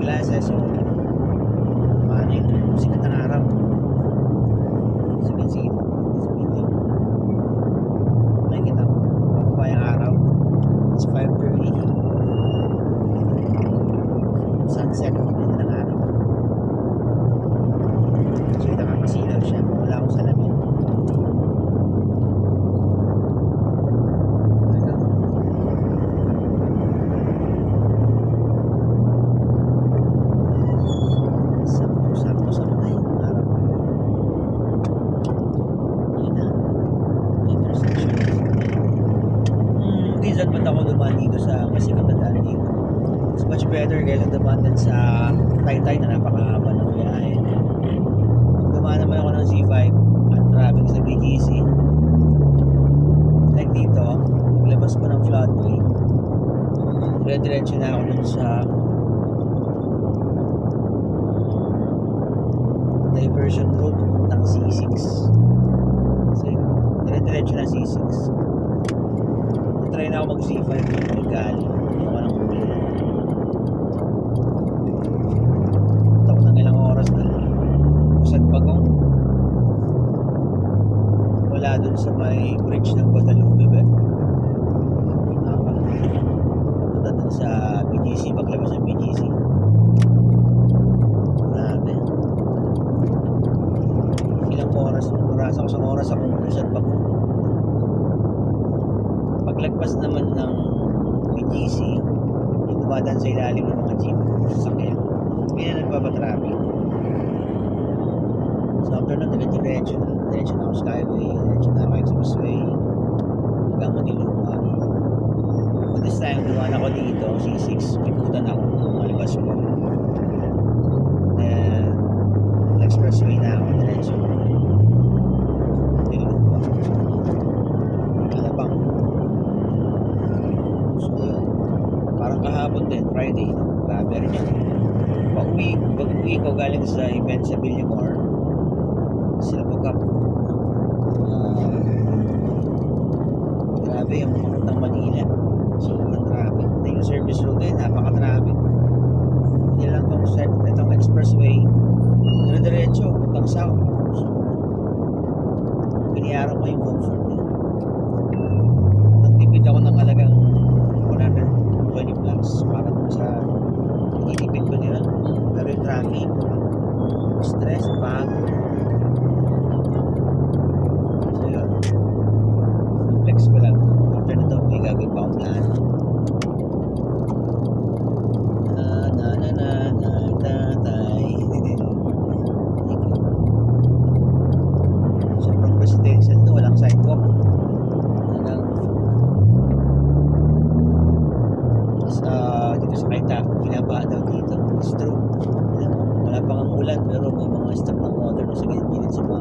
eyeglasses, so paano yung sikat ng araw. So you can see this video. Makikita mo, pababa yung araw. It's 5:30. Sunset ng araw. So ito nakakasilaw siya. Wala akong salamin. Sakto sa mga yung araw. Yun na. Intersection. Minsan ba't ako dumaan dito sa masikat na daan dito? It's much better kaysa dumaan din sa Taytay na napakahaba ng biyahe. Dumaan naman ako ng C5 at traffic sa BGC. Like dito, naglabas ko ng floodway. Dire-diretso na ako dun sa diversion road ng C6. So, dire-diretso na C6. Try na ako mag C5 ng Ligali. Ako ng huli. Tapos ng ilang oras na Pusat Bagong. Wala dun sa may bridge ng Guadalupe ba? Punta dun sa BGC, paglabas ng BGC. Grabe. Ilang oras ako sa oras akong Pusat Bagong. Paglagpas naman ng BGC, yung dumadaan sa ilalim ng mga jeep, sasakyan, hindi na nagpapatraffic. So after nun, diretso na ako Skyway, diretso na ako Expressway, hanggang Maniluma. But this time, dumaan ako dito, C6, pikutan ako, malibas ko. Then, Expressway na ako, diretso. Maniluma. Alabang. So, parang kahapon din, Friday, grabe rin yan. Pag-uwi ko galing sa event sa Villamor, Silver Cup. Grabe yung papuntang Manila. So, ang traffic. Yung service road din, napaka-traffic. Hindi lang itong expressway. Dire-diretso, hanggang south. So, piniyarap ko yung comfort. Nagtipid ako ng halagang 120 plus para dun sa itipid ko nila. Pero yung traffic, stress, pagod. So yun, flex ko lang. After nito, may gagawin pa akong plan. Sobrang residential to, walang sidewalk. Dito sa Kaita, binaba daw dito. It's true. Wala pang ulan pero may mga stock ng water sa gilid sa mga